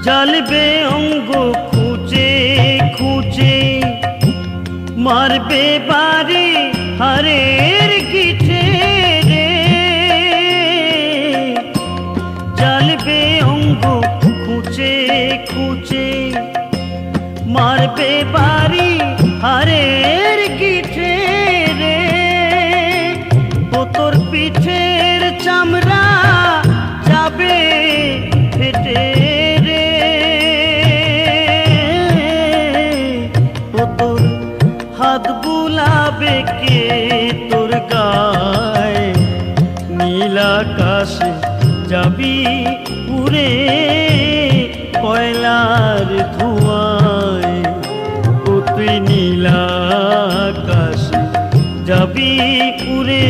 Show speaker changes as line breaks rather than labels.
জ্বালবে অঙ্গ খুঁজে খুঁজে, মারবে বাড়ি হারের গিঠে রে। জ্বালবে অঙ্গ খুঁজে খুঁজে, মারবে বাড়ি হারের গিঠে রে। ও তোর পিঠের চামড়া যাবে ফেটে রে। ও তোর হাত বুলাবে কে তোর গায়ে, নীল আকাশে যাবি উড়ে কয়লার ধোঁয়ায়। ও তুই নীল আকাশে যাবি উড়ে